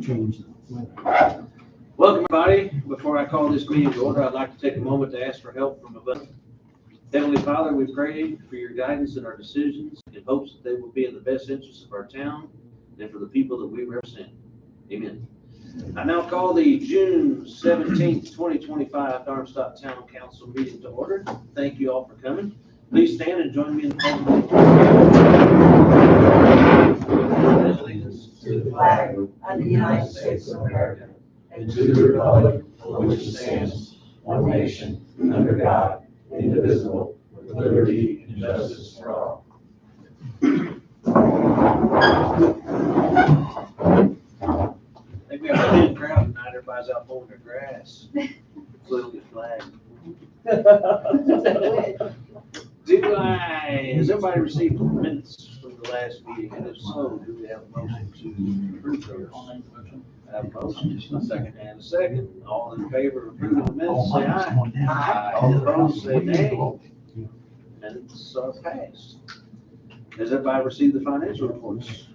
change. Welcome, everybody. Before I call this meeting to order, I'd like to take a moment to ask for help from above. Heavenly Father, we pray for your guidance in our decisions in hopes that they will be in the best interest of our town and for the people that we represent. Amen. I now call the June 17th, 2025 Darmstadt Town Council meeting to order. Thank you all for coming. Please stand and join me in the pledge allegiance to the flag of the United States of America and to the republic for which it stands, one nation, under God, indivisible, with liberty and justice for all. I think we have a big crowd tonight. Everybody's out mowing their grass. Little bit flag. Has everybody received the minutes from the last meeting? And if so, do we have a motion to approve those? I have a motion, a second, and a second. All in favor of approving the minutes, say aye. Aye. All opposed, say nay. Minutes are passed. Has everybody received the financial reports?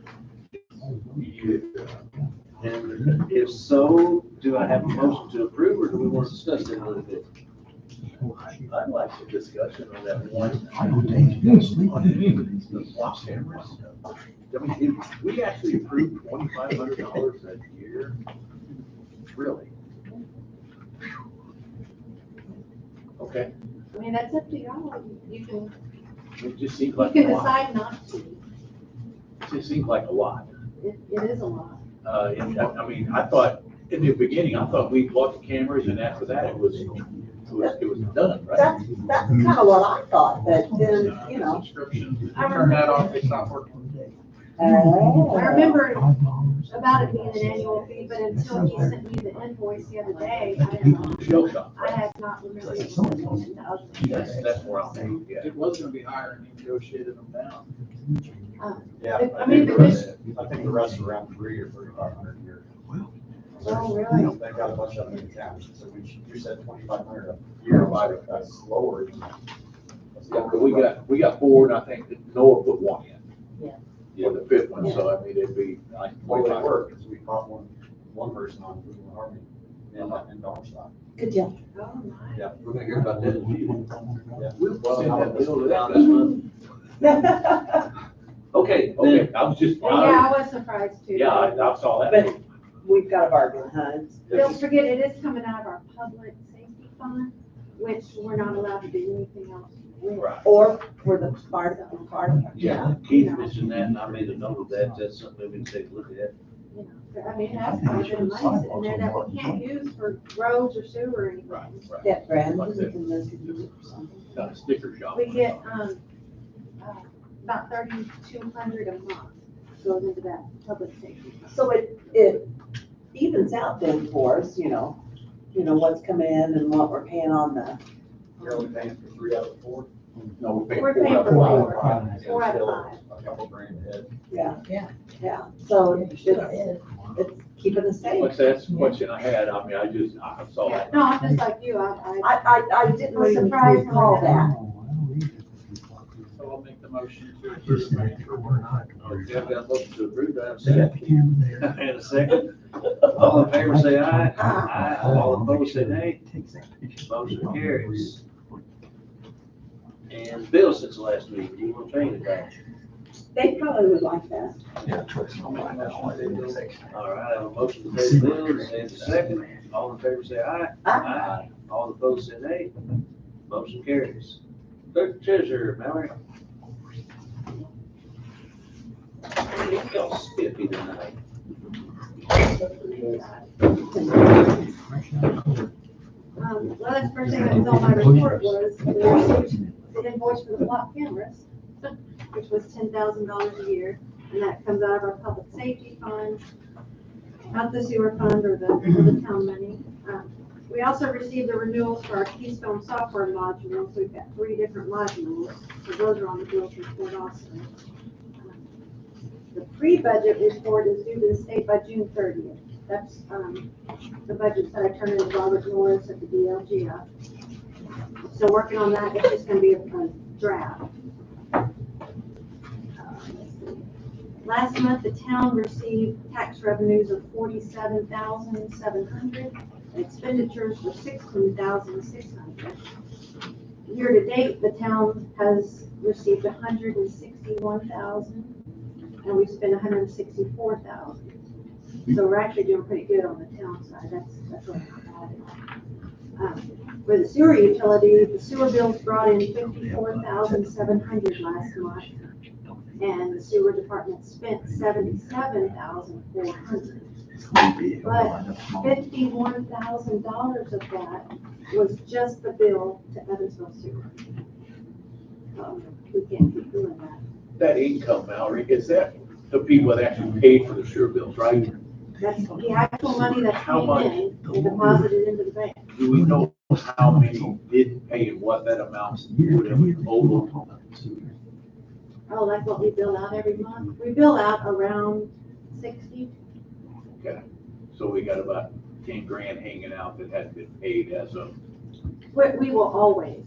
And if so, do I have a motion to approve, or do we want to discuss it a little bit? I'd like some discussion on that one. The block cameras. I mean, we actually approved $2,500 a year. Really? Okay. I mean, that's up to y'all. You can, It just seems you like a can lot. decide not to. It just seems like a lot. It is a lot. I mean, I thought, in the beginning, I thought we bought the cameras and after that it was done, right? That's kind of what I thought, but then, you know. Subscription. I remember- Turn that off, it's not working. I remember about it being an annual fee, but until he sent me the invoice the other day, Shell shock. I had not remembered it. That's where I'm thinking, yeah. It was gonna be higher and he negotiated them down. I mean, the commission, I think the rest are around 300 or 3,500 a year. oh, really? They got a bunch of them in town, so we said 2,500 a year, like, that's lower. Yeah, but we got four, and I think that Noah put one in. Yeah. Yeah, the fifth one, so I mean, it'd be like Well, they 25. work, because we caught one person on Google Army in Darmstadt. Good job. Oh, my. Yeah. We're gonna hear about that in a few. Yeah. We'll Well, send that bill to down them. this month. Okay, then, Okay, I was just, Yeah, I was surprised too. yeah, I saw that. But we've got a bargain, huh? Don't forget, it is coming out of our public safety fund, which we're not allowed to do anything else with. Right. Or for the part. yeah, Keith mentioned that, and I made a note of that. That's something we can take a look at. You know, I mean, it has quite a bit of money sitting there that we can't use for roads or sewer or anything. Right, right. Get Brandon and then could use it for something. Got a sticker shop. We get, about 3,200 a month goes into that public safety fund. So it evens out then for us, you know, what's coming in and what we're paying on the. You're only paying for 3 out of 4. No, We're paying for four. 4 out of 5. A couple grand ahead. Yeah, so it's keeping us safe. What's that question I had? I mean, I saw Yeah, that. no, I'm just like you, I I didn't was really surprised when recall I- that. So I'll make the motion to approve the financial report. Okay, I've got a motion to approve. Do I have a second? And a second. All in favor, say aye. Aye. All opposed, say nay. Motion carries. And Bill, since the last meeting, do you want to change it back? They probably would like that. All right, I have a motion to pay the bills and a second. All in favor, say aye. Aye. All opposed, say nay. Motion carries. Clerk Treasurer, Mallory. Y'all spiffy tonight. well, that's the first thing that was on my report was the invoice for the block cameras, which was $10,000 a year, and that comes out of our public safety fund, not the sewer fund or the town money. We also received the renewals for our Keystone software modules. We've got 3 different modules, so those are on the bills report also. The pre-budget report is due to the state by June 30th. That's the budget that I turned into Robert Norris at the DLGF. Still working on that. It's just going to be a draft. Last month, the town received tax revenues of $47,700, and expenditures were $16,600. Year to date, the town has received $161,000, and we've spent $164,000. So we're actually doing pretty good on the town side. That's really not bad. For the sewer utility, the sewer bills brought in $54,700 last month, and the sewer department spent $77,400. But $51,000 of that was just the bill to Evansville Sewer. We can't keep doing that. That income, Mallory, is that the people that actually paid for the sewer bills, right? That's the actual money that How came much? in and deposited into the bank. Do we know how many didn't pay and what that amounts would have totaled? Oh, that's what we bill out every month. We bill out around 60. Okay, so we got about 10 grand hanging out that hadn't been paid as of, We will always,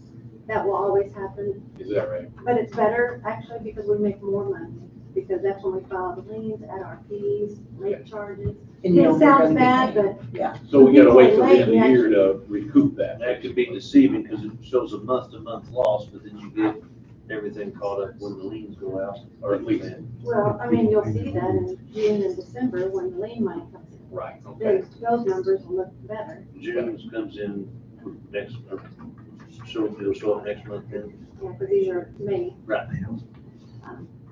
that will always happen. is that right? But it's better actually because we make more money, because that's when we file the liens, add our fees, late charges. And you know It we're sounds gonna be bad, paying. but So we gotta wait till the end of the Yeah. year to recoup that. That could be deceiving because it shows a month-to-month loss, but then you get everything caught up when the liens go out. Or at least, well, I mean, you'll see that in June and December when the lien money comes in. right, okay. Those numbers will look better. June's comes in next, so it'll show up next month then. Yeah, because these are May. Right.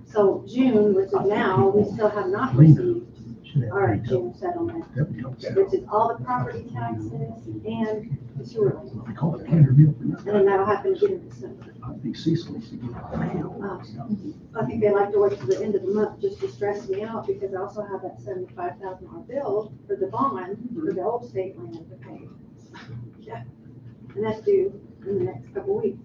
So June, which is now, we still have not received our June settlement, which is all the property taxes and the sewer lien. And then that'll happen again in December. I think they like to wait till the end of the month just to stress me out because I also have that $75,000 bill for the bond for the old state land to pay. Yeah, and that's due in the next couple weeks.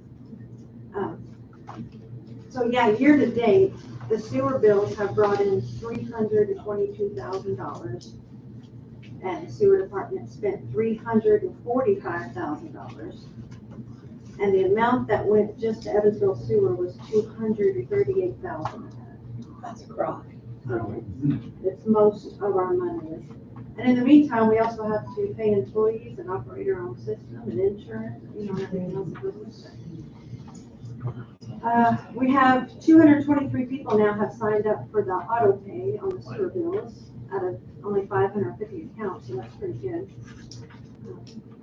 So yeah, year to date, the sewer bills have brought in $322,000, and the sewer department spent $345,000. And the amount that went just to Evansville Sewer was $238,000. That's a cry. So it's most of our money. And in the meantime, we also have to pay employees and operate our own system and insurance, you know, everything else that goes with it. We have 223 people now have signed up for the auto pay on the sewer bills out of only 550 accounts, so that's pretty good.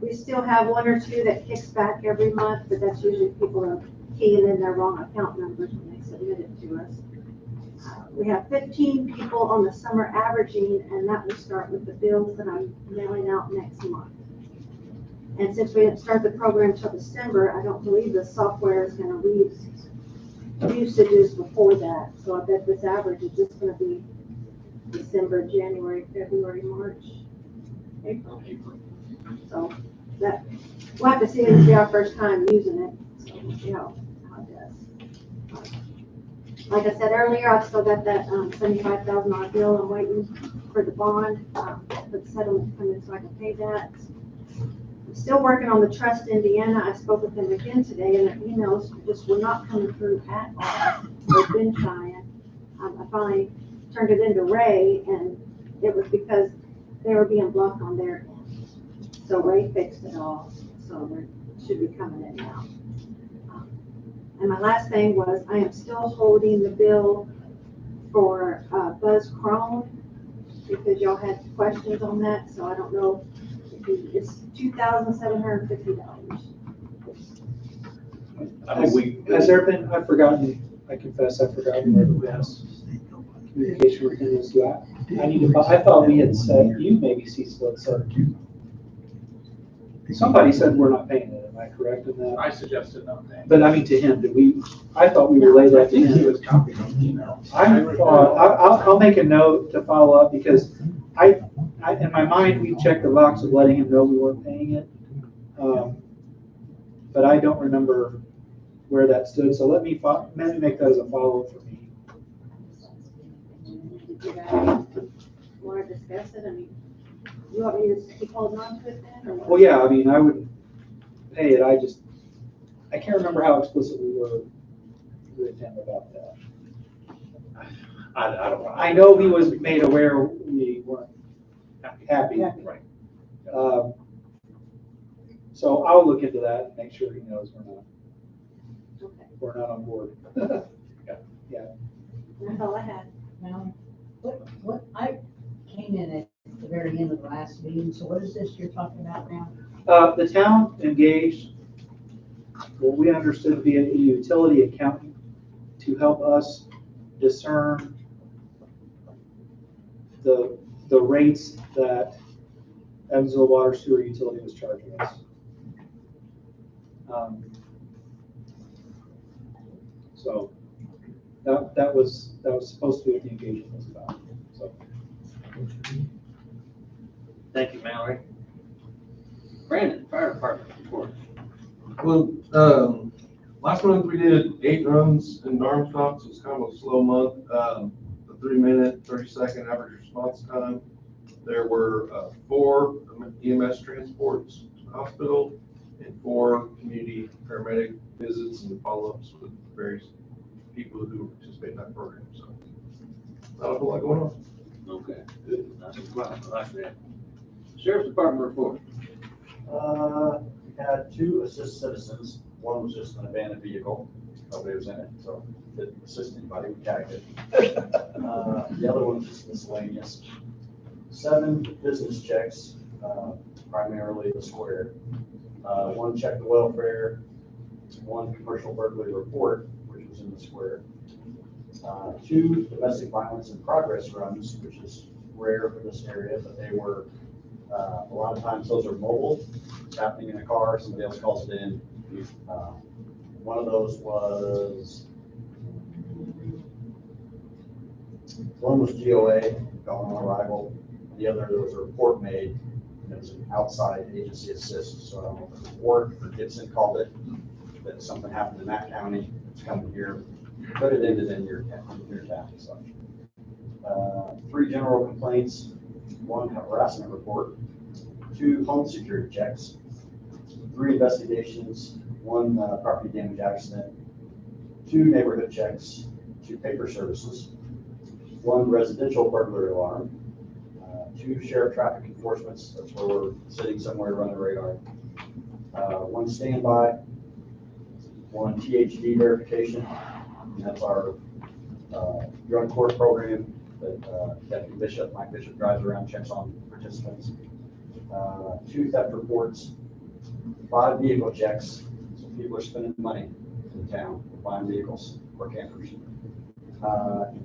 We still have one or two that kicks back every month, but that's usually people are keying in their wrong account numbers when they submit it to us. We have 15 people on the summer averaging, and that will start with the bills that I'm mailing out next month. And since we didn't start the program until December, I don't believe the software is gonna read usages before that. So I bet this average is just gonna be December, January, February, March, April. So that, we'll have to see, it'll be our first time using it, so we'll see how it does. Like I said earlier, I've still got that $75,000 bill. I'm waiting for the bond, for the settlement to come in so I can pay that. I'm still working on the Trust Indiana. I spoke with them again today, and their emails just were not coming through at all. They've been trying. I finally turned it into Ray, and it was because they were being blocked on their end. So Ray fixed it all, so it should be coming in now. And my last thing was, I am still holding the bill for Buzz Chrome, because y'all had questions on that, so I don't know. It's $2,750. I think we. Has there been, I've forgotten, I confess, I've forgotten where the last communication with him is at. I need to, I thought we had said, you maybe Cecil had said, somebody said we're not paying it, am I correct in that? I suggested not paying. But I mean, to him, did we, I thought we relayed that to He him. was copied on the email. I thought, I'll make a note to follow up, because I, in my mind, we checked the box of letting him know we weren't paying it. But I don't remember where that stood, so let me make that as a follow-up for me. Did you guys want to discuss it? I mean, you want me to keep holding on to it then? Or what? Well, yeah, I mean, I would pay it, I can't remember how explicit we were with him about that. I don't want. I know he was made aware we weren't happy. Right. So I'll look into that and make sure he knows Okay, we're not on board. that's all I had. Now, what, I came in at the very end of the last meeting, so what is this you're talking about now? The town engaged what we understood to be a utility accountant to help us discern the rates that Evansville Water Sewer Utility was charging us. So that was supposed to be what the engagement was about, so. Thank you, Mallory. Brandon, fire department report. Well, last month we did 8 runs in Darmstadt, so it's kind of a slow month. A 3-minute, 30-second average response time. There were 4 EMS transports to the hospital and 4 community paramedic visits and follow-ups with various people who participate in that program. So, not a whole lot going on. Okay, good. Nice and quiet. I like that. Sheriff's department report. We had 2 assist citizens. One was just an abandoned vehicle. Nobody was in it, so didn't assist anybody. We tagged it. The other one was just miscellaneous. 7 business checks, primarily the square. 1 checked the welfare, 1 commercial burglary report, which was in the square. 2 domestic violence in progress runs, which is rare for this area, but they were, a lot of times those are mobile. It's happening in a car, somebody else calls it in. One of those was, one was GOA, call on arrival. The other, there was a report made, and it was an outside agency assist. So I don't know if it was Ward or Gibson called it, that something happened in that county, it's coming here, but it ended in your town. So 3 general complaints, 1 harassment report, 2 home security checks, 3 investigations, 1 property damage accident, 2 neighborhood checks, 2 paper services, 1 residential burglary alarm, 2 sheriff traffic enforcements, that's where we're sitting somewhere running radar, 1 standby, 1 THD verification, and that's our drug court program that Deputy Bishop, Mike Bishop drives around, checks on participants, 2 theft reports, 5 vehicle checks, so people are spending money in town buying vehicles or campers.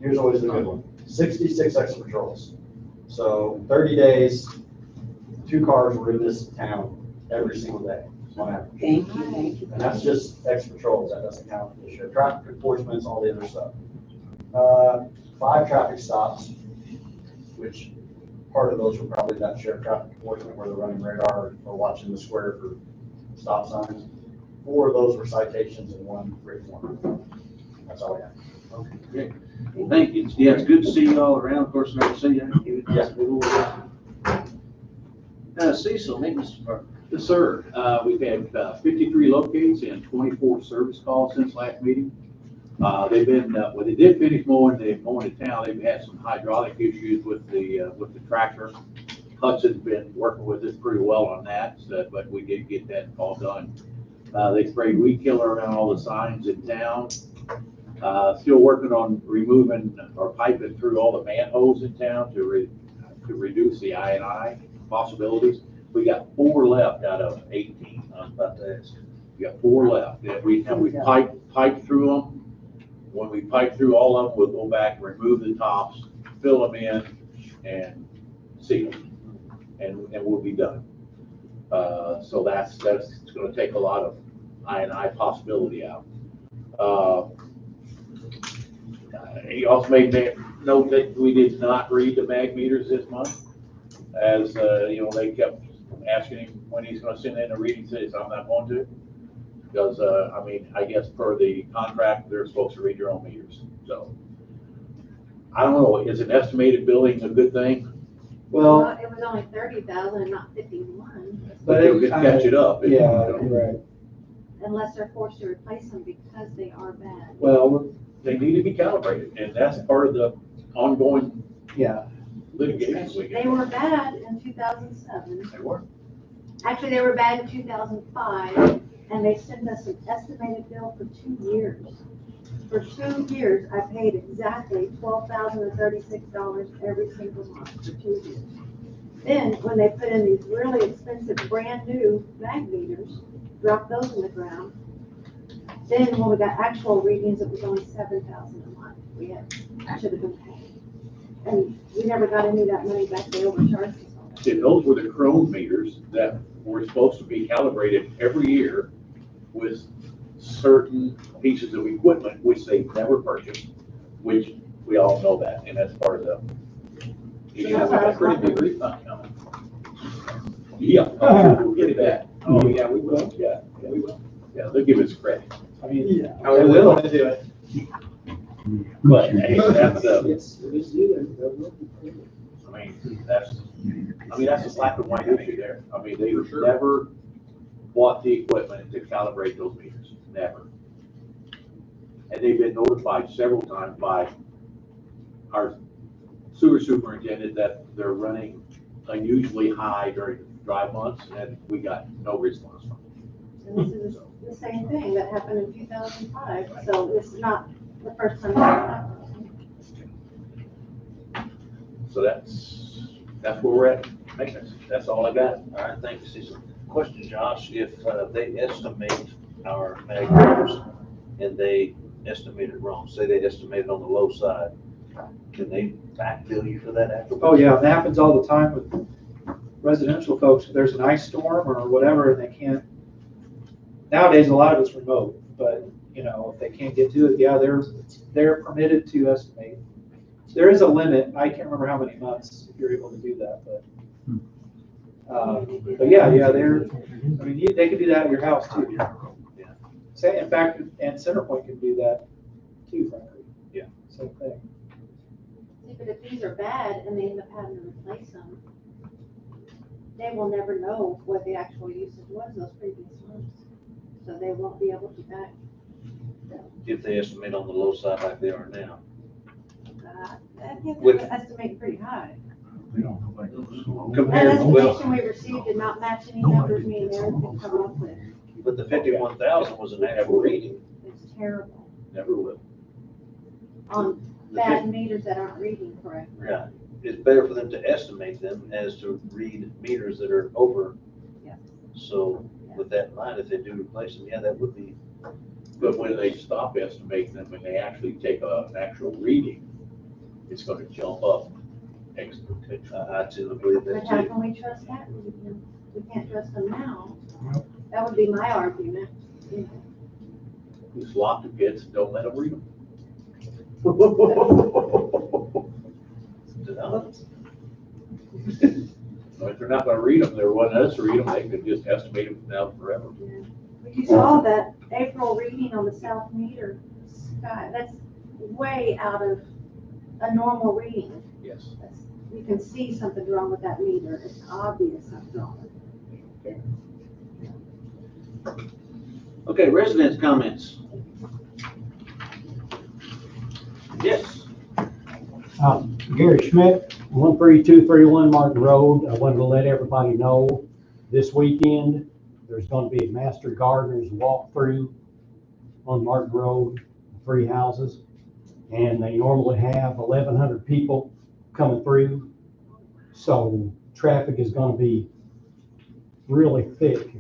Here's always the good one, 66 extra patrols. So in 30 days, 2 cars were in this town every single day on average. Thank you. And that's just extra patrols, that doesn't count the sheriff traffic enforcement, all the other stuff. 5 traffic stops, which part of those were probably that sheriff traffic enforcement where they're running radar or watching the square for stop signs. 4 of those were citations and 1 written one. That's all we have. Okay, great. Thank you. Yeah, it's good to see you all around. Of course, never see you. Cecil, maintenance department. Yes, sir. We've had 53 locates and 24 service calls since last meeting. They've been, well, they did finish mowing in town. They've had some hydraulic issues with the tractor. Hudson's been working with us pretty well on that, but we did get that all done. They sprayed weed killer around all the signs in town. Still working on removing or piping through all the manholes in town to reduce the I&I possibilities. We got 4 left out of 18. I was about to ask. We got 4 left. Every time we pipe through them, when we pipe through all of them, we'll go back and remove the tops, fill them in, and seal them, and we'll be done. So that's going to take a lot of I&I possibility out. He also made note that we did not read the mag meters this month, as they kept asking him when he's going to send in a reading. He says, I'm not going to, because I guess per the contract, they're supposed to read their own meters. So I don't know. Is an estimated billing a good thing? Well, It was only 30,000 and not 51, but They'll just catch it up. Yeah, right. unless they're forced to replace them because they are bad. Well, they need to be calibrated, and that's part of the ongoing Yeah. litigation. we They get. were bad in 2007. They were. Actually, they were bad in 2005, and they sent us an estimated bill for 2 years. For 2 years, I paid exactly $12,036 every single month for 2 years. Then, when they put in these really expensive, brand-new mag meters, dropped those in the ground. Then, when we got actual readings, it was only $7,000 a month. Should have been paying. And we never got any of that money back. They overcharged us on that. And those were the Chrome meters that were supposed to be calibrated every year with certain pieces of equipment, which they never purchased, which we all know that, and that's part of the. You have a pretty big refund coming. Yeah, we'll get that. Oh, yeah, we will. Yeah, we will. Yeah, they'll give us credit. I mean, How are they gonna do it. But hey, that's the, It's either. that's a black and white issue there. I mean, they never bought the equipment to calibrate those meters, never. And they've been notified several times by our sewer superintendent that they're running unusually high during dry months, and we got no response from them. And this is the same thing that happened in 2005, so this is not the first time that happened. So that's where we're at, maintenance. That's all I got. All right, thanks. Question, Josh, if they estimate our mag meters and they estimate it wrong, say they estimate it on the low side, can they backfill you for that afterwards? Oh, yeah, that happens all the time with residential folks. If there's an ice storm or whatever, and they can't, nowadays, a lot of it's remote, but, you know, if they can't get to it, yeah, they're permitted to estimate. There is a limit. I can't remember how many months you're able to do that, but yeah, I mean, they can do that at your house too. Say, in fact, and Centerpoint can do that too, frankly. Yeah. Same thing. See, but if these are bad and they end up having to replace them, they will never know what the actual usage was those previous months. So they won't be able to back. If they estimate on the low side like they are now. I think With- they estimate pretty high. We don't know about those. Compared, That well, estimation we received did not match any numbers me and Eric could come up with. but the 51,000 was an actual reading. It's terrible Never will. on bad meters that aren't reading correctly. Yeah, it's better for them to estimate them as to read meters that are over. Yeah. So with that in mind, if they do replace them, yeah, that would be, But when they stop estimating them, when they actually take an actual reading, it's gonna jump up exponentially. I too believe But that how too. can we trust that? We can't trust them now. That would be my argument. You know. Just lock the pits and don't let them read them. If they're not gonna read them, they're wanting us to read them, they could just estimate them now forever. But you saw that April reading on the south meter, Scott, that's way out of a normal reading. Yes. You can see something's wrong with that meter. It's obvious something's wrong with it. Okay, residents' comments. Yes. Gary Schmidt, 13231 Martin Road. I wanted to let everybody know this weekend, there's going to be a Master Gardeners walkthrough on Martin Road, 3 houses. And they normally have 1,100 people coming through. So traffic is going to be really thick.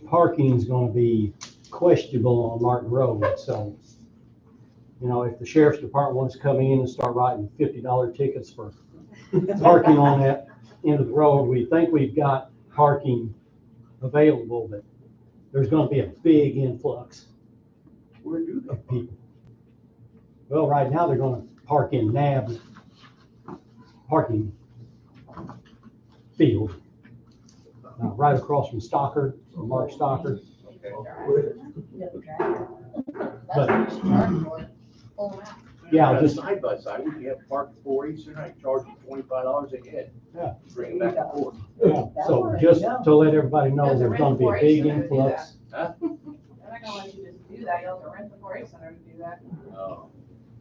Parking is going to be questionable on Martin Road. So, you know, if the sheriff's department wants to come in and start writing $50 tickets for parking on that end of the road, we think we've got parking available, but there's going to be a big influx of people. Well, right now they're going to park in NAB's parking field, right across from Stocker, from Mark Stocker. Yeah, just Side by side, we can have parked 4 each night, charge you $25 a head. Yeah. Bring it back and forth. yeah. So just to let everybody know, there's going to be a big influx. Huh? They're not gonna let you just do that, you'll have to rent the 4-H center to do that. Oh.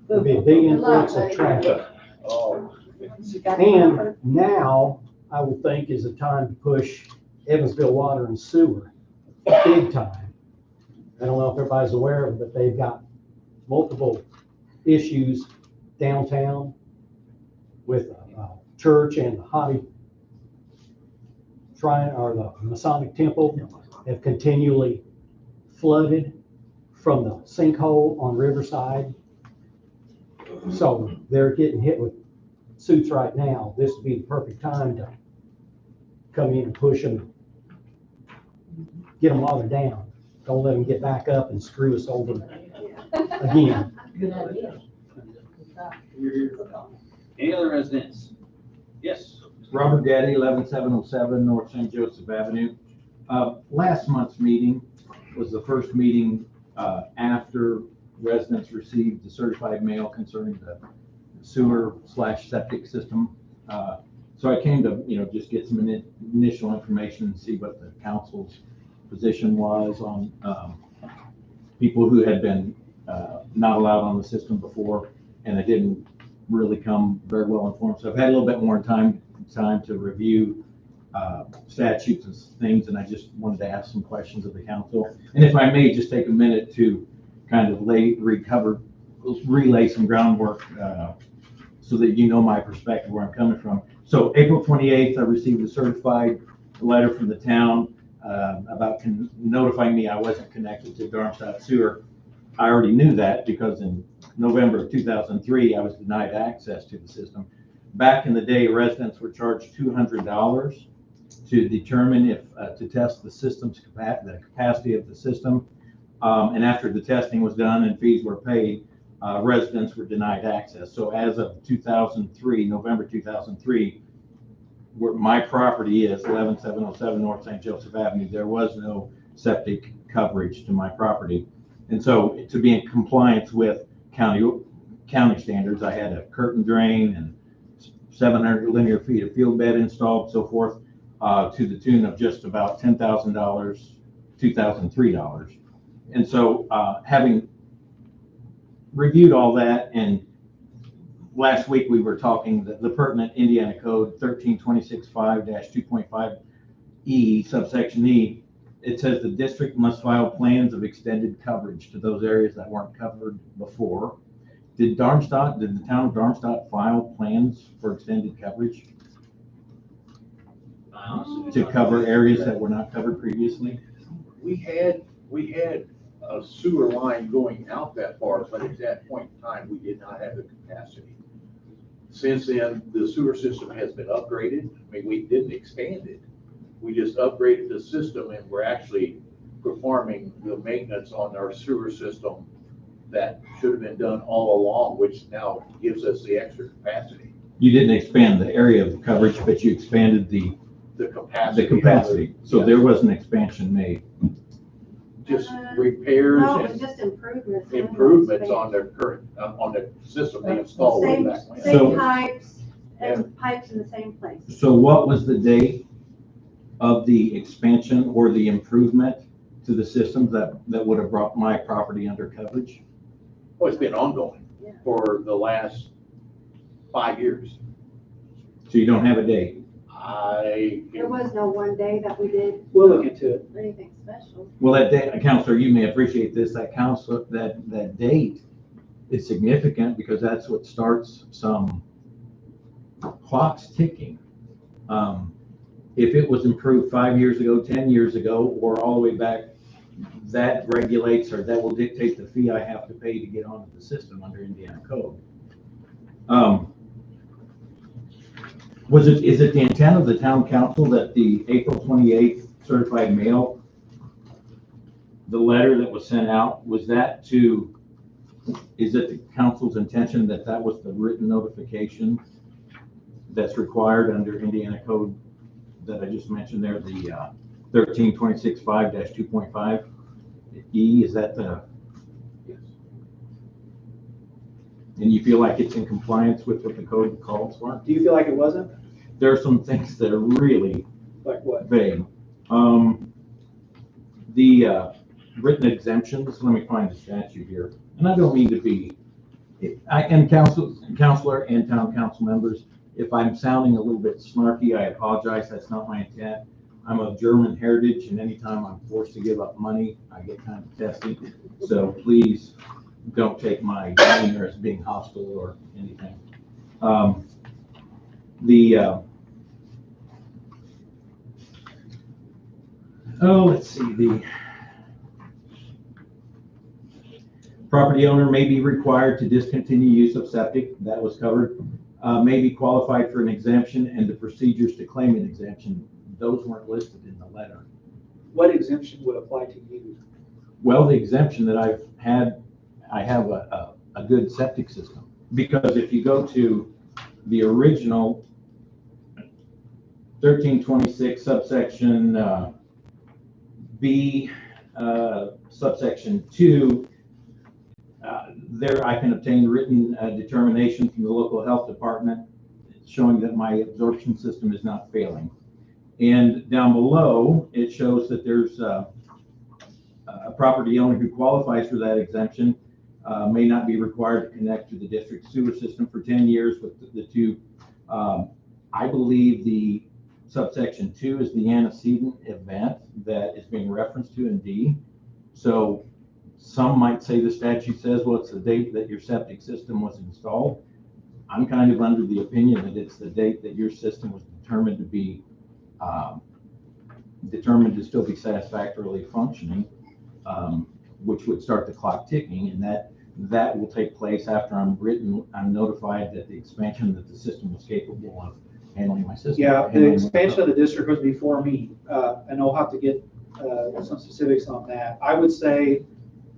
There'll be a big influx of traffic. Oh. You got the number? And now, I would think is the time to push Evansville Water and Sewer big time. I don't know if everybody's aware of it, but they've got multiple issues downtown with a church and the Hobby Shrine, or the Masonic Temple, have continually flooded from the sinkhole on Riverside. So they're getting hit with suits right now. This would be the perfect time to come in and push them, get them while they're down. Don't let them get back up and screw us over again. Good idea. Any other residents? Yes. Robert Gaddy, 11707 North St. Joseph Avenue. Last month's meeting was the first meeting after residents received the certified mail concerning the sewer/septic system. So I came to, just get some initial information and see what the council's position was on people who had been not allowed on the system before, and they didn't really come very well informed. So I've had a little bit more time to review statutes and things, and I just wanted to ask some questions of the council. And if I may, just take a minute to kind of relay some groundwork so that you know my perspective, where I'm coming from. So April 28th, I received a certified letter from the town about notifying me I wasn't connected to Darmstadt Sewer. I already knew that because in November of 2003, I was denied access to the system. Back in the day, residents were charged $200 to determine if, to test the system's the capacity of the system. And after the testing was done and fees were paid, residents were denied access. So as of 2003, November 2003, where my property is 11707 North St. Joseph Avenue, there was no septic coverage to my property. And so to be in compliance with county standards, I had a curtain drain and 700 linear feet of field bed installed, so forth, to the tune of just about $10,000, $2,003. And so having reviewed all that, and last week we were talking the pertinent Indiana Code 13265-2.5E, subsection E. It says the district must file plans of extended coverage to those areas that weren't covered before. Did the town of Darmstadt file plans for extended coverage to cover areas that were not covered previously? We had a sewer line going out that far, but at that point in time, we did not have the capacity. Since then, the sewer system has been upgraded. I mean, we didn't expand it. We just upgraded the system, and we're actually performing the maintenance on our sewer system that should have been done all along, which now gives us the extra capacity. You didn't expand the area of coverage, but you expanded the capacity. So yes. There was an expansion made. Just repairs No, it was and just improvements. improvements on the current, on the system they installed way Same, back when. same pipes, and pipes in the same place. So what was the date of the expansion or the improvement to the systems that would have brought my property under coverage? Oh, it's been ongoing for the last 5 years. So you don't have a date? There was no one day that we did We'll look into it. anything special. Well, that day, Counselor, you may appreciate this, that date is significant because that's what starts some clocks ticking. If it was improved 5 years ago, 10 years ago, or all the way back, that regulates, or that will dictate the fee I have to pay to get onto the system under Indiana code. Is it the intent of the town council that the April 28th certified mail, the letter that was sent out, is it the council's intention that that was the written notification that's required under Indiana code that I just mentioned there, the 13265-2.5E? Is that the? Yes. And you feel like it's in compliance with what the code calls for? Do you feel like it wasn't? There are some things that are really Like what? vague. The written exemptions, let me find the statute here. And I don't mean to be And counselor and town council members, if I'm sounding a little bit snarky, I apologize. That's not my intent. I'm of German heritage, and anytime I'm forced to give up money, I get kind of testy. So please don't take my demeanor as being hostile or anything. Let's see, the property owner may be required to discontinue use of septic, that was covered, may be qualified for an exemption, and the procedures to claim an exemption, those weren't listed in the letter. What exemption would apply to you? Well, the exemption that I've had, I have a good septic system, because if you go to the original 1326 subsection B, subsection 2, there I can obtain written determination from the local health department showing that my absorption system is not failing. And down below, it shows that there's a property owner who qualifies for that exemption may not be required to connect to the district sewer system for 10 years with the two. I believe the subsection 2 is the antecedent event that is being referenced to in D. So some might say the statute says, well, it's the date that your septic system was installed. I'm kind of under the opinion that it's the date that your system was determined to be determined to still be satisfactorily functioning, which would start the clock ticking, and that will take place after I'm notified that the expansion that the system was capable of handling my system. Yeah, the expansion of the district was before me, and I'll have to get some specifics on that. I would say,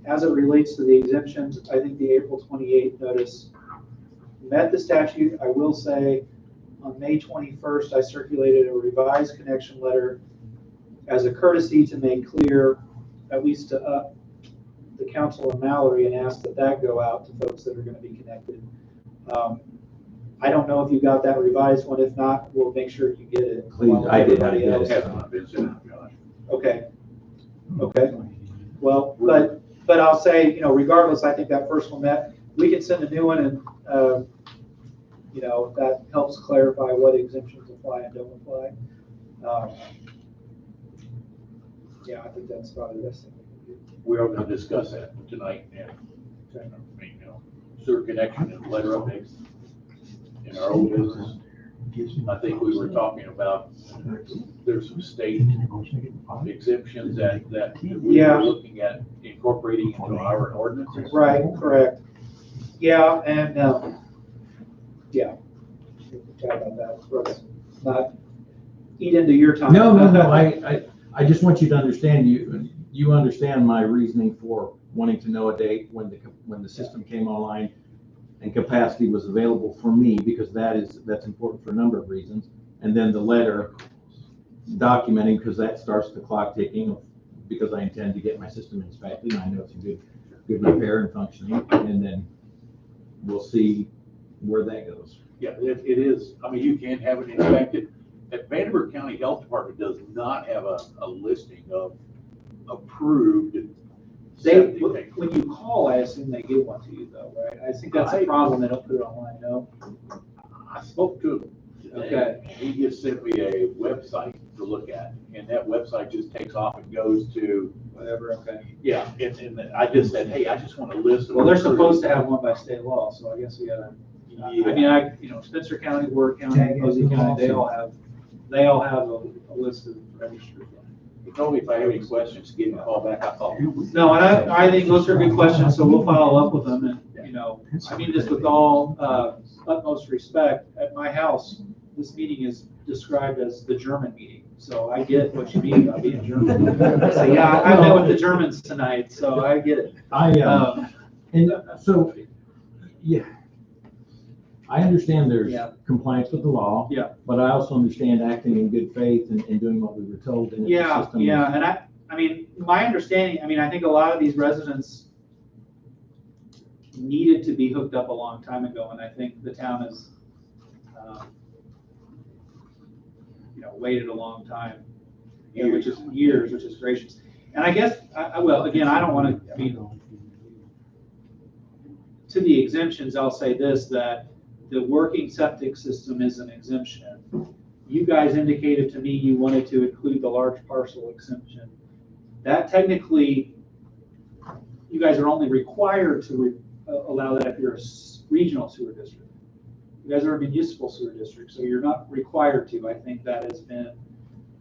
as it relates to the exemptions, I think the April 28th notice met the statute. I will say, on May 21st, I circulated a revised connection letter as a courtesy to make clear, at least to the council and Mallory, and ask that go out to folks that are going to be connected. I don't know if you got that revised one. If not, we'll make sure you get it. Please, I did. Okay. Okay. Well, but I'll say, regardless, I think that first one met. We can send a new one, and if that helps clarify what exemptions apply and don't apply. Yeah, I think that's probably the best thing we can do. We are going to discuss that tonight, and sewer connection and letter updates in our old business. I think we were talking about there's some state exemptions that we are looking at incorporating into our ordinances. Right, correct. Yeah, and yeah, chat about that. Let's not eat into your time. No. I just want you to understand, you understand my reasoning for wanting to know a date when the system came online and capacity was available for me, because that's important for a number of reasons. And then the letter documenting, because that starts the clock ticking, because I intend to get my system inspected, and I know it's a good repair and functioning, and then we'll see where that goes. Yeah, it is. I mean, you can have it inspected. Vanderburgh County Health Department does not have a listing of approved. When you call, I assume they give one to you though, right? I think that's a problem. They don't put it online, no? I spoke to him today. Okay. He just sent me a website to look at, and that website just takes off and goes to Whatever, okay. Yeah, and I just said, hey, I just want a list. Well, they're supposed to have one by state law, so I guess we gotta, I mean, Spencer County, Ward County, Posey County, they all have a list of registered. He told me if I have any questions, give me a call back. I thought. No, and I think those are good questions, so we'll follow up with them, and, I mean this with all utmost respect. At my house, this meeting is described as the German meeting, so I get what you mean by being German. So, yeah, I met with the Germans tonight, so I get it. I understand there's compliance with the law. Yeah. But I also understand acting in good faith and doing what we were told. And and I mean, my understanding, I think a lot of these residents needed to be hooked up a long time ago, and I think the town has, waited a long time, which is years, which is gracious. And I guess, well, again, I don't want to, to the exemptions, I'll say this, that the working septic system is an exemption. You guys indicated to me you wanted to include the large parcel exemption. That technically, you guys are only required to allow that if you're a regional sewer district. You guys are a municipal sewer district, so you're not required to. I think that has been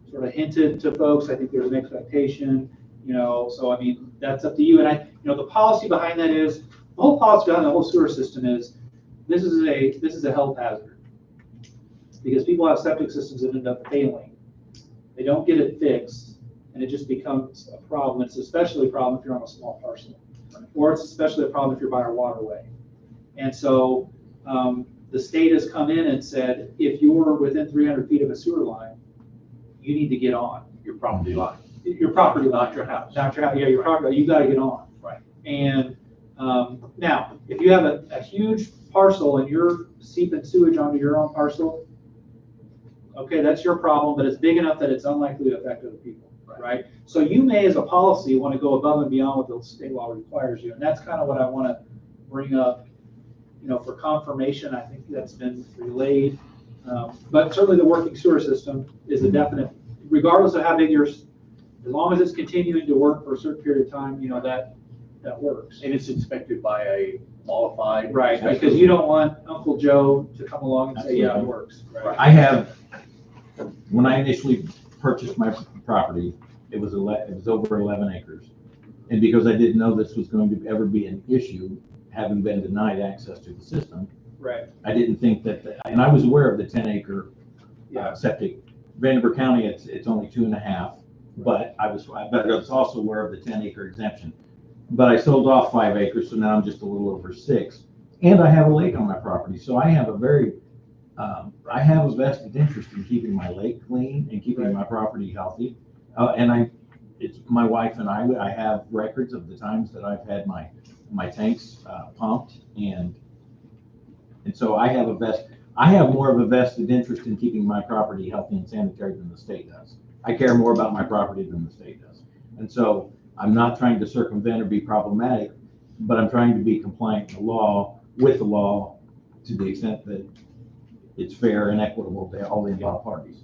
sort of hinted to folks. I think there's an expectation, you know, so I mean, that's up to you. And the policy behind that is, the whole policy behind the whole sewer system is, this is a health hazard. Because people have septic systems that end up failing. They don't get it fixed, and it just becomes a problem. It's especially a problem if you're on a small parcel, or it's especially a problem if you're by a waterway. And so the state has come in and said, if you're within 300 feet of a sewer line, you need to get on. Your property line. Your property line. Not your house. Not your house, yeah, your property, you gotta get on. Right. And now, if you have a huge parcel and you're seeping sewage onto your own parcel, okay, that's your problem, but it's big enough that it's unlikely to affect other people, right? So you may, as a policy, want to go above and beyond what the state law requires you, and that's kind of what I want to bring up, you know, for confirmation. I think that's been relayed, but certainly the working sewer system is a definite, regardless of how big as long as it's continuing to work for a certain period of time, you know, that works. And it's inspected by a qualified. Right, because you don't want Uncle Joe to come along and say, yeah, it works. Right. I have, when I initially purchased my property, it was over 11 acres. And because I didn't know this was going to ever be an issue, having been denied access to the system, Right. I didn't think that, and I was aware of the 10-acre septic. Vanderbilt County, it's only 2.5, but I was also aware of the 10-acre exemption. But I sold off 5 acres, so now I'm just a little over 6. And I have a lake on my property, so I have I have a vested interest in keeping my lake clean and keeping my property healthy. It's my wife and I have records of the times that I've had my tanks pumped, and so I have more of a vested interest in keeping my property healthy and sanitary than the state does. I care more about my property than the state does. And so I'm not trying to circumvent or be problematic, but I'm trying to be compliant with the law to the extent that it's fair and equitable to all the involved parties.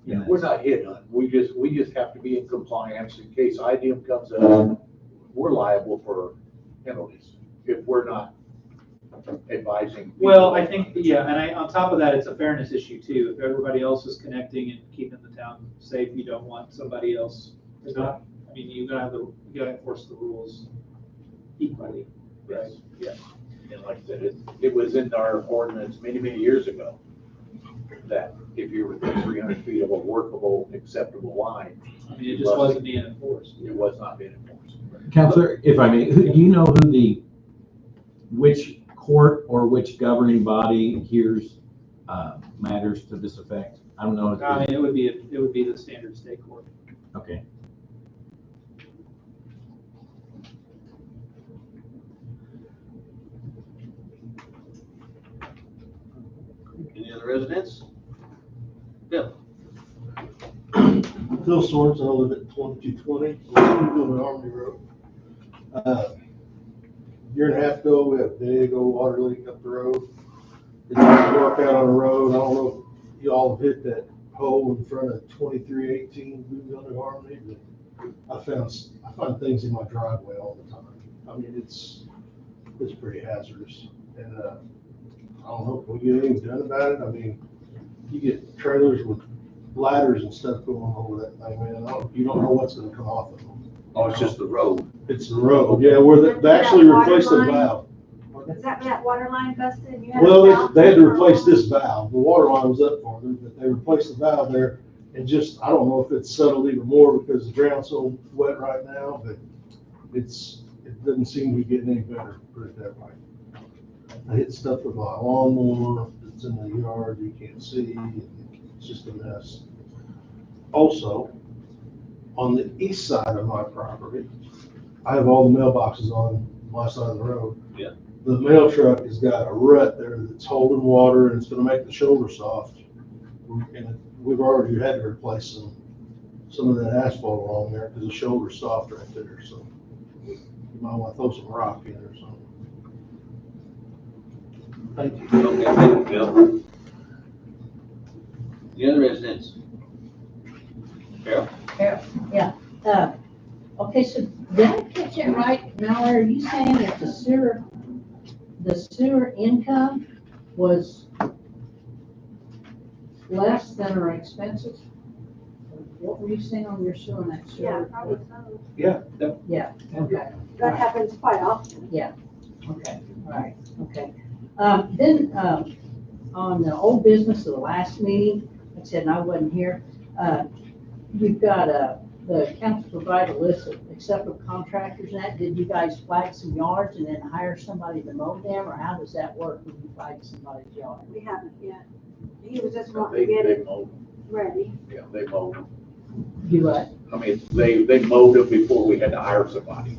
Yeah, we're not hitting on it. We just have to be in compliance in case IDM comes up. We're liable for penalties if we're not advising. Well, I think, yeah, and on top of that, it's a fairness issue too. If everybody else is connecting and keeping the town safe, you don't want somebody else to not. I mean, you gotta enforce the rules equally. Right. Yeah. And like I said, it was in our ordinance many, many years ago that if you're within 300 feet of a workable, acceptable line. I mean, it just wasn't being enforced. It was not being enforced. Counselor, if I may, do you know which court or which governing body hears matters to this effect? I don't know. I mean, it would be the standard state court. Okay. Any other residents? Bill? Phil Swords, I live at 2220 Army Road. Year and a half ago, we had a big old water leak up the road. It's work out on the road. I don't know if you all have hit that hole in front of 2318 Blue Gun Harmony, but I find things in my driveway all the time. I mean, it's pretty hazardous, and I don't know if we get anything done about it. I mean, you get trailers with ladders and stuff going over that thing, man. You don't know what's going to come off of them. Oh, it's just the road. It's the road, yeah, where they actually replaced the valve. Is that where that water line busted? Well, they had to replace this valve. The water line was up farther, but they replaced the valve there. And just, I don't know if it's settled even more because the ground's so wet right now, but it doesn't seem to be getting any better, put it that way. I hit stuff with my lawnmower that's in the yard you can't see. It's just a mess. Also, on the east side of my property, I have all the mailboxes on my side of the road. Yeah. The mail truck has got a rut there that's holding water, and it's going to make the shoulder soft. And we've already had to replace some of that asphalt along there because the shoulder's soft right there. So you might want to throw some rock in or something. Thank you. Okay, thank you, Bill. The other residents? Carol? Okay, so did I catch it right? Now, are you saying that the sewer income was less than our expenses? What were you saying on your sewer and that Yeah, sewer? probably so. Yeah, Yeah, okay, That happens quite often. okay, all right, okay. Then, on the old business of the last meeting, I said, and I wasn't here, you've got, the council provide a list of acceptable contractors and that. Did you guys flag some yards and then hire somebody to mow them, or how does that work when you flag somebody's yard? We haven't yet. He was just They, wanting to get they it mowed, ready. yeah, they mowed them. Do what? I mean, they mowed them before we had to hire somebody.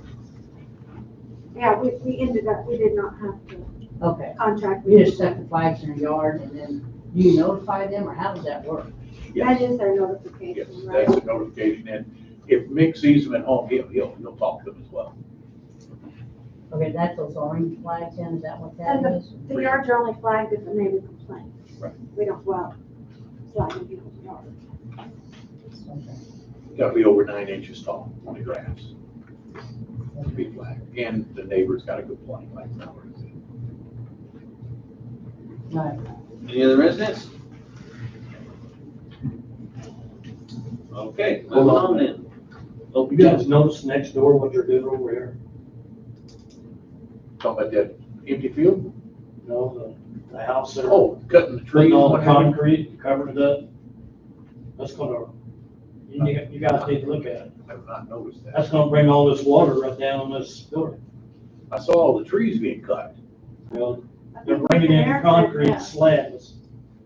Yeah, we ended up, we did not have to Okay, contract. you just set the flags in your yard and then do you notify them, or how does that work? That is their Yes, notification, right? that's a notification, and if Mick sees them at home, he'll talk to them as well. Okay, that's those orange flags in, is that what that And is? the yards are only flagged if the neighbor complains. Right. We don't go out flagging people's yards. Okay. Gotta be over 9 inches tall on the grass to be flagged, and the neighbor's gotta complain like that. Right. Any other residents? Okay, moving on then. You guys notice next door what they're doing over here? Talking about that empty field? No, the house there. Oh, cutting the trees. Putting all the what have you. concrete, covering it up. That's gonna, you guys need to look at it. I have not noticed that. That's gonna bring all this water right down this building. I saw all the trees being cut. Well, I they're think bringing in Eric the said concrete that. slabs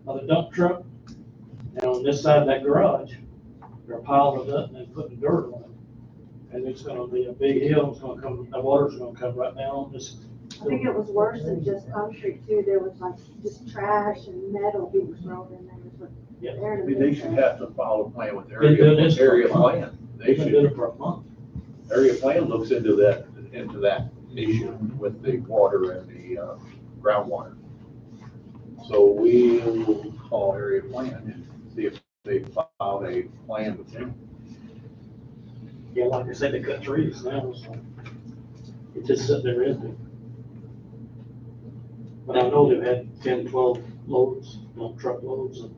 of the dump truck. And on this side of that garage, they're piling it up and then putting dirt on it. And it's gonna be a big hill, it's gonna come, the water's gonna come right down on this. I think it was worse than just concrete too. There was like just trash and metal being thrown in there. But Yeah. they're in a Maybe they big should mess. have to follow plan with Been doing this for area a month. plan. They They've been doing should, it for a month. area plan looks into that issue with the water and the groundwater. So we'll call area plan and see if they filed a plan with them. Yeah, like I said, they cut trees now, so it's just sitting there empty. But I know they've had 10, 12 loads, truckloads of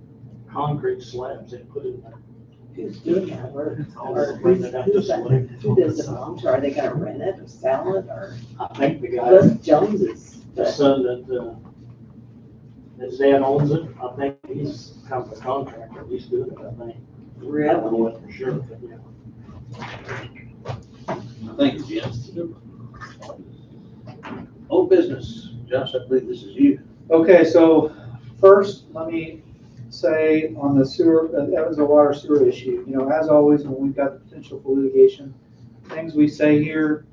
concrete slabs they put in there. Who's doing that? Or Bring it out this way. who does it belong to? Are they gonna rent it or sell it or? I think the guy, That's Jones's. the son that, his dad owns it, I think he's kind of a contractor, he's doing it, I think. I don't know what for sure, but yeah. Thank you, Jim. Old business. Josh, I believe this is you. Okay, so first, let me say on the sewer, that was a water sewer issue. You know, as always, when we've got the potential for litigation, things we say here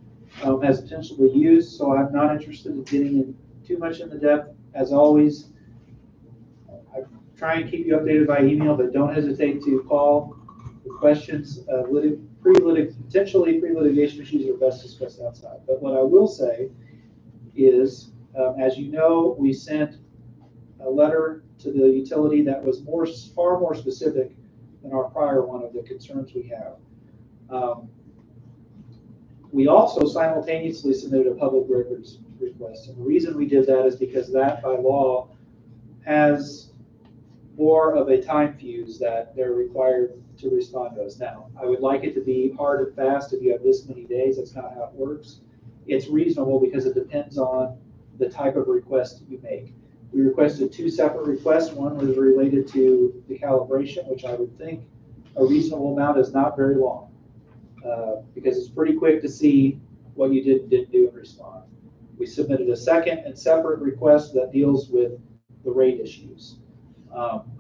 has potential to be used, so I'm not interested in getting in too much in the depth. As always, I try and keep you updated by email, but don't hesitate to call with questions. Potentially pre-litigation issues are best discussed outside. But what I will say is, as you know, we sent a letter to the utility that was far more specific than our prior one of the concerns we have. We also simultaneously submitted a public records request. And the reason we did that is because that by law has more of a time fuse that they're required to respond to us. Now, I would like it to be hard and fast. If you have this many days, that's not how it works. It's reasonable because it depends on the type of request you make. We requested 2 separate requests. One was related to the calibration, which I would think a reasonable amount is not very long, because it's pretty quick to see what you did and didn't do and respond. We submitted a second and separate request that deals with the rate issues.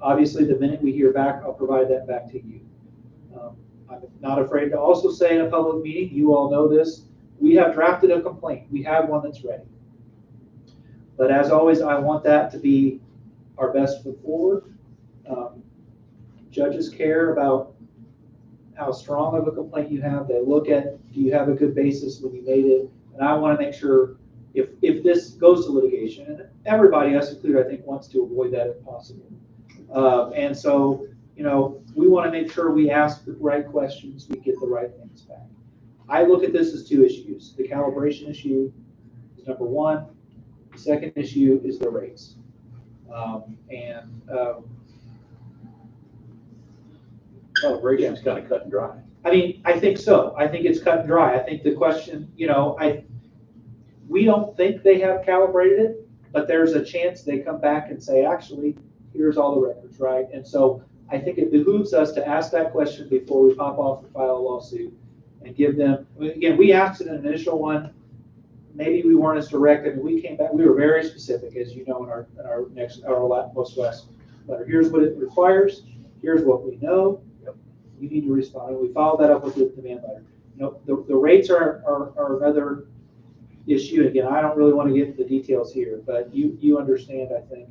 Obviously, the minute we hear back, I'll provide that back to you. I'm not afraid to also say in a public meeting, you all know this, we have drafted a complaint. We have one that's ready. But as always, I want that to be our best foot forward. Judges care about how strong of a complaint you have. They look at, do you have a good basis when you made it? And I want to make sure if this goes to litigation, and everybody, us included, I think, wants to avoid that if possible. And so, you know, we want to make sure we ask the right questions, we get the right things back. I look at this as two issues. The calibration issue is number one. The second issue is the rates. Calibration's kind of cut and dry. I mean, I think so. I think it's cut and dry. I think the question, you know, we don't think they have calibrated it, but there's a chance they come back and say, actually, here's all the records, right? And so I think it behooves us to ask that question before we pop off and file a lawsuit and give them, again, we asked in an initial one, maybe we weren't as direct, and we came back, we were very specific, as you know, in our most last letter. Here's what it requires, here's what we know, you need to respond. And we followed that up with the demand letter. You know, the rates are another issue. Again, I don't really want to get into the details here, but you understand, I think,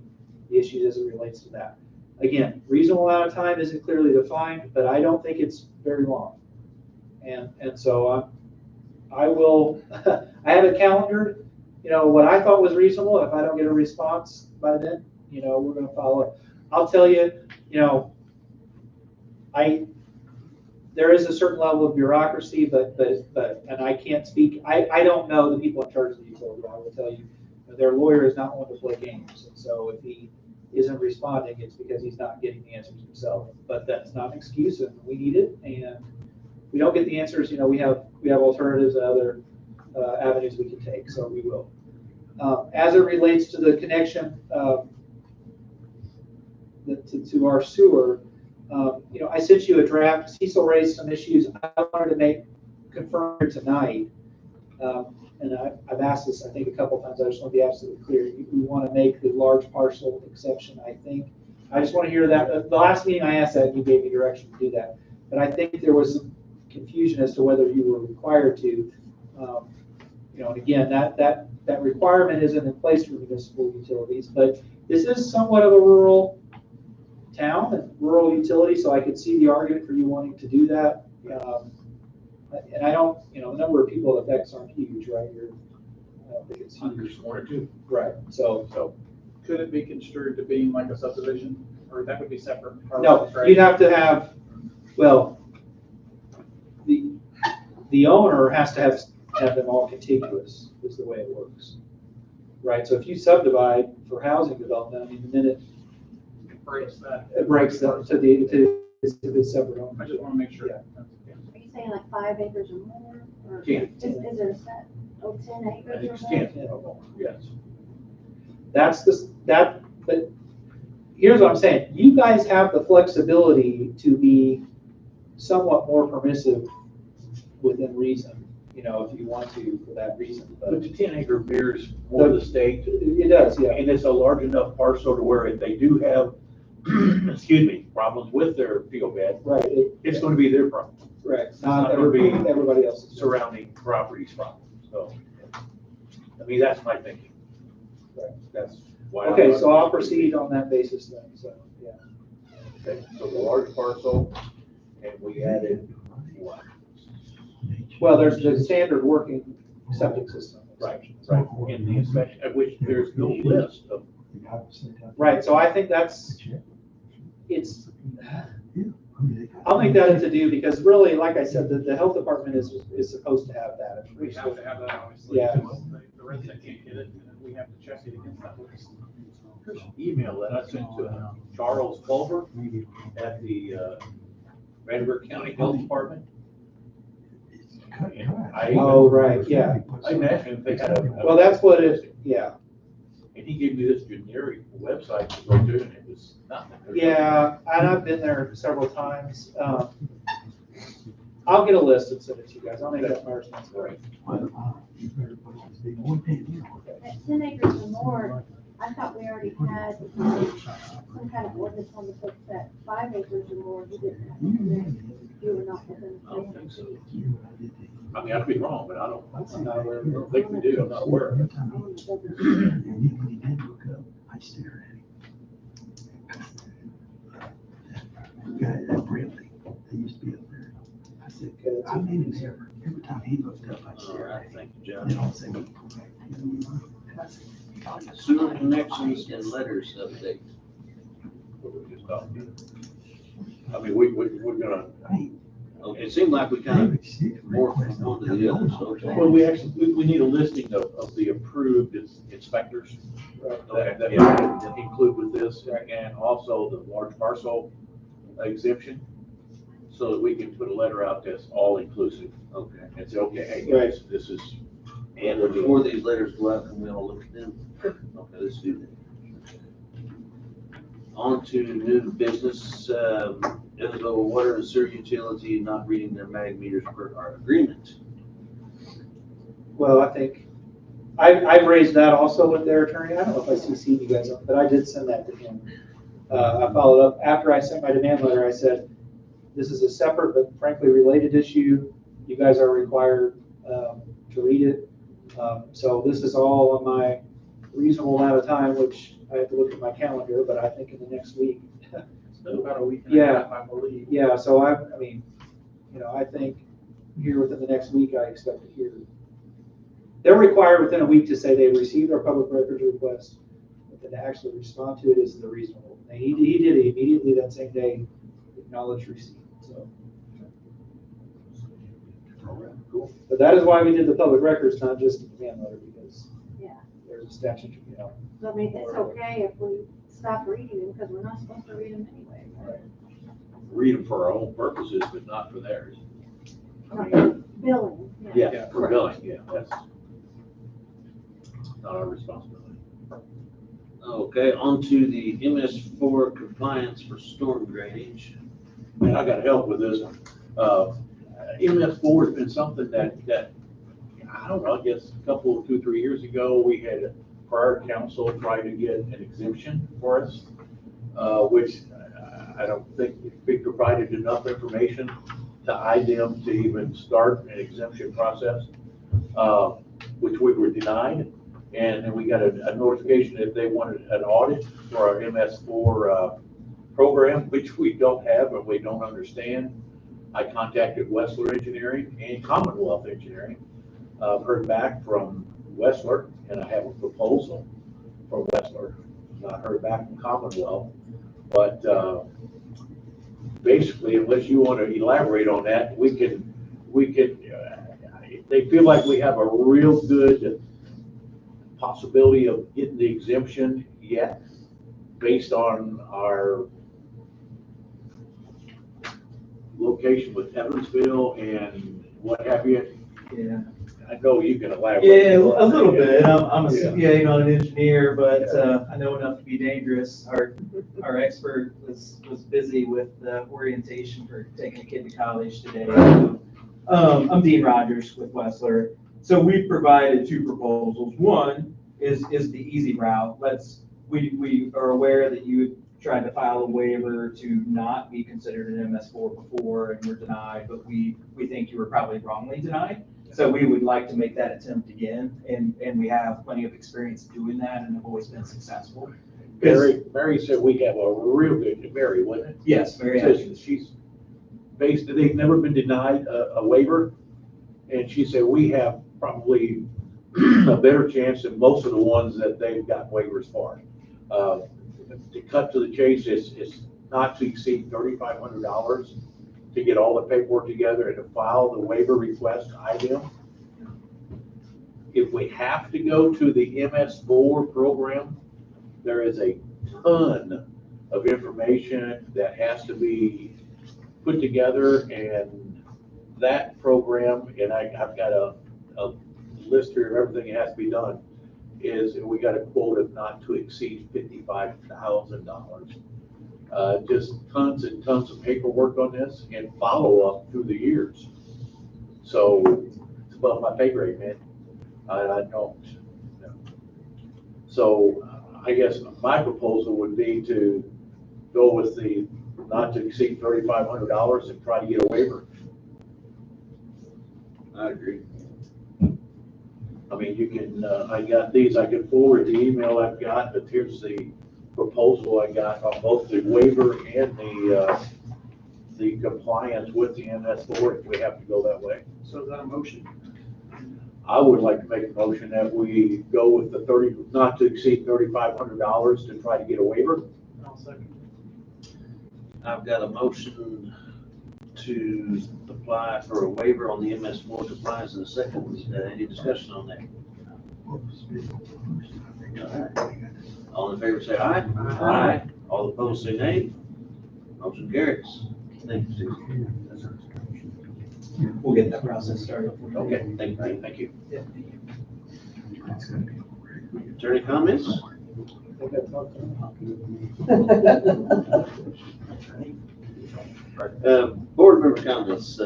the issues as it relates to that. Again, reasonable amount of time isn't clearly defined, but I don't think it's very long. And so I will, I have it calendared, you know, what I thought was reasonable. If I don't get a response by then, you know, we're going to follow it. I'll tell you, you know, there is a certain level of bureaucracy, but and I can't speak, I don't know the people in charge of the utility. I will tell you, their lawyer is not one to play games. And so if he isn't responding, it's because he's not getting the answers himself. But that's not an excuse, and we need it. And we don't get the answers, you know, we have alternatives and other avenues we can take, so we will. As it relates to the connection to our sewer, you know, I sent you a draft. Cecil raised some issues I wanted to confirm here tonight. And I've asked this, I think, a couple times. I just want to be absolutely clear. We want to make the large parcel exception, I think. I just want to hear that. The last meeting I asked that, and you gave me direction to do that. But I think there was some confusion as to whether you were required to. You know, and again, that requirement isn't in place for municipal utilities. But this is somewhat of a rural town and rural utility, so I could see the argument for you wanting to do that. And I don't, you know, the number of people it affects aren't huge, right? I don't think it's huge. One or two. Right. So could it be construed to being like a subdivision, or that would be separate? no, you'd have to have, well, the owner has to have them all contiguous, is the way it works. Right. So if you subdivide for housing development, I mean, the minute it breaks them to the separate owner. I just want to make sure. Yeah. Are you saying like 5 acres or more? Or 10. Is there a set? Oh, 10 I acres think or it's more? 10. Yes. But here's what I'm saying. You guys have the flexibility to be somewhat more permissive within reason, you know, if you want to for that reason. But the 10-acre mirrors more the state. It does, yeah. And it's a large enough parcel to where if they do have, excuse me, problems with their field bed, Right. it's going to be their problem. Right. not Not gonna be everybody else's. Surrounding properties problem. So, I mean, that's my thinking. Right. That's why. Okay, so I'll proceed on that basis then, so, yeah. Okay, so the large parcel, and we added what? Well, there's the standard working septic system. Right, in the inspection, at which there's no list of. Right, so I think I'll make that into do, because really, like I said, the health department is supposed to have that. We have to have that, obviously. Yeah. The resident can't get it, and then we have to check it against that list. Email that I sent to Charles Culver at the Randburg County Health Department. Oh, right, yeah. I asked him if they had Well, that's what it, yeah. And he gave me this generic website to go to, and it was nothing. Yeah, and I've been there several times. I'll get a list and send it to you guys. I'll make that my responsibility. At 10 acres or more, I thought we already had some kind of ordinance on the books that 5 acres or more, you didn't have to permit. You were not within. I don't think so. I mean, I could be wrong, but I don't think we do. I'm not aware of it. I stared at him. Guy, that Bradley, they used to be up there. I said, Good. I made him here every time he looked up, I All said, right, thank you, they John. don't say, Sewer connections and letters update. What we just talked about. I mean, we're gonna, Okay, it seemed like we kind of morphed from one to the other, so. well, we need a listing of the approved inspectors that we can include with this, and also the large parcel exemption, so that we can put a letter out that's all inclusive. Okay. And say, okay, hey, guys, this is. And before these letters go out, can we all look at them? Okay, let's do that. On to new business, Evansville Water and Sewer Utility not reading their mag meters per our agreement. Well, I think, I've raised that also with their attorney. I don't know if I CC'd you guys on, but I did send that to him. I followed up, after I sent my demand letter, I said, this is a separate but frankly related issue. You guys are required to read it. So this is all on my reasonable amount of time, which I have to look at my calendar, but I think in the next week. About a week and a half, I believe. Yeah, so I mean, I think here within the next week, I expect to hear. They're required within a week to say they received our public records request, but then to actually respond to it is the reasonable. And he did it immediately that same day, acknowledged receipt, so. Cool. But that is why we did the public records, not just the demand letter, because Yeah. there's a statute, So I mean, it's okay if we stop reading them, because we're not supposed to read them anyway. Read them for our own purposes, but not for theirs. I mean, Billing. yeah, for billing, yeah, that's not our responsibility. Okay, on to the MS4 compliance for storm drainage. And I got help with this one. MS4 has been something that, I don't know, I guess a couple, 2-3 years ago, we had a prior council try to get an exemption for us, which I don't think we provided enough information to IDEM to even start an exemption process, which we were denied. And then we got a notification that they wanted an audit for our MS4 program, which we don't have and we don't understand. I contacted Wessler Engineering and Commonwealth Engineering. Heard back from Wessler, and I have a proposal from Wessler. Not heard back from Commonwealth, but basically, unless you want to elaborate on that, we can. They feel like we have a real good possibility of getting the exemption yet, based on our location with Evansville and what have you. Yeah. I know you can elaborate. Yeah, a little bit. I'm a Yeah. CPA, not an engineer, but I know enough to be dangerous. Our expert was busy with the orientation for taking a kid to college today. I'm Dean Rogers with Wessler. So we've provided two proposals. One is the easy route. We are aware that you tried to file a waiver to not be considered an MS4 before and were denied, but we think you were probably wrongly denied. So we would like to make that attempt again, and we have plenty of experience doing that and have always been successful. Mary said we have a real good, Mary, wasn't it? Yes, Mary Says she's based, they've never been denied a waiver, and she said we have probably a better chance than most of the ones that they've got waivers for. To cut to the chase, it's not to exceed $3,500 to get all the paperwork together and to file the waiver request to IDEM. If we have to go to the MS4 program, there is a ton of information that has to be put together, and that program, and I've got a list here of everything that has to be done, is we got a quote of not to exceed $55,000. Just tons and tons of paperwork on this and follow-up through the years. So it's above my pay grade, man. I don't. So I guess my proposal would be to go with the not to exceed $3,500 and try to get a waiver. I agree. I mean, you can, I got these, I can forward the email I've got, but here's the proposal I got on both the waiver and the compliance with the MS4 if we have to go that way. So is that a motion? I would like to make a motion that we go with the not to exceed $3,500 to try to get a waiver. I'll second. I've got a motion to apply for a waiver on the MS4 compliance in a second. Any discussion on that? All in favor say aye. Aye. All opposed say nay. Motion carries. Thank you, Steve. We'll get that process started. Okay, thank you. Yeah. Attorney comments? Board member comments, I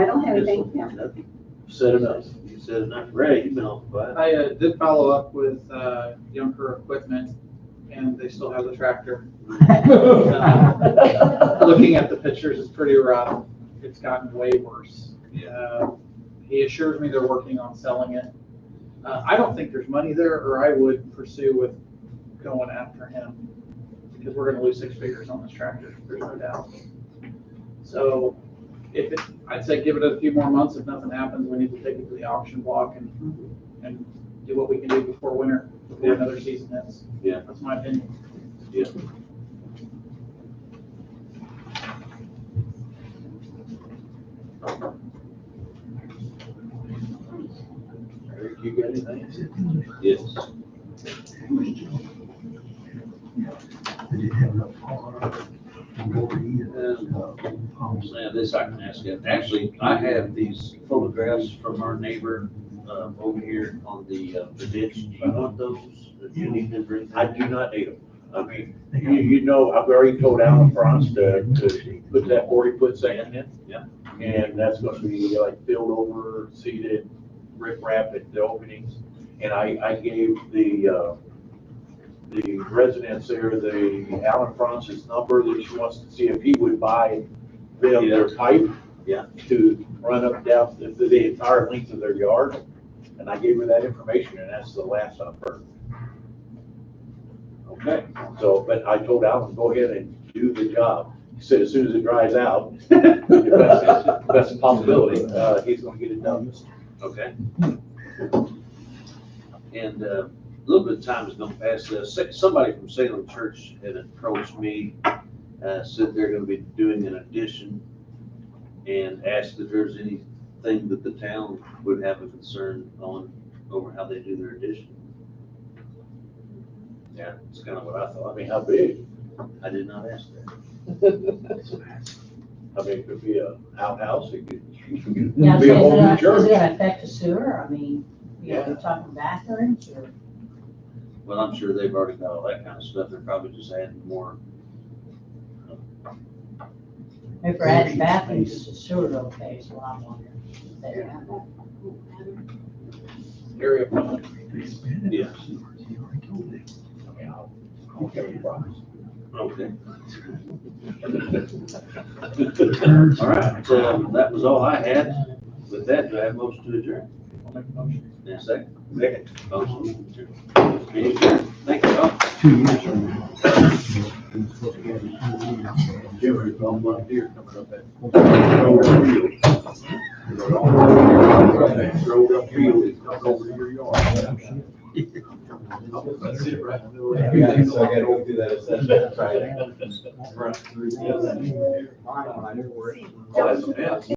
don't have anything. nothing. Said enough. You said enough. Ray, you've been off quiet. I did follow up with Junker Equipment, and they still have the tractor. Looking at the pictures, it's pretty rough. It's gotten way worse. He assures me they're working on selling it. I don't think there's money there, or I would pursue with going after him, because we're gonna lose 6 figures on this tractor, there's no doubt. So I'd say give it a few more months. If nothing happens, we need to take it to the auction block and do what we can do before winter, before another season ends. Yeah. That's my opinion. Yeah. Eric, you got anything? Yes. This I can ask you. Actually, I have these photographs from our neighbor over here on the ditch. Do you want those? Do you need them for anything? I do not need them. I mean, you know, I've already told Alan Franz to put that 40-foot sand in. Yeah. And that's gonna be like filled over, seeded, rip wrap at the openings. And I gave the residents there, the Alan Franz's number that she wants to see if he would buy them their pipe. Yeah. To run up and down the entire length of their yard. And I gave her that information, and that's the last I've heard. Okay. So, but I told Alan, go ahead and do the job. He said as soon as it dries out, if that's a possibility, he's gonna get it done. Okay. And a little bit of time is gonna pass. Somebody from Salem Church had approached me, said they're gonna be doing an addition, and asked if there's anything that the town would have a concern on over how they do their addition. Yeah, it's kind of what I thought. I mean, how big? I did not ask that. I mean, it could be a outhouse, it could Now, be a whole new is church. it gonna affect the sewer? I mean, Yeah. you're talking bathrooms or? Well, I'm sure they've already got all that kind of stuff. They're probably just adding more. If we're adding bathrooms, is the sewer okay, is what I'm wondering. Area fund. Yes. I'll give you a promise. Okay. All right, that was all I had. With that, do I have a motion to adjourn? I'll make a motion. In a second? Second. Motion to adjourn. Meeting adjourned. Thank you all. 2 years from Jimmy, I'm up here coming up that. Road up field is coming over to your yard. That's it, right? Yeah, so I gotta go through that assessment Friday. Oh, that's a mess.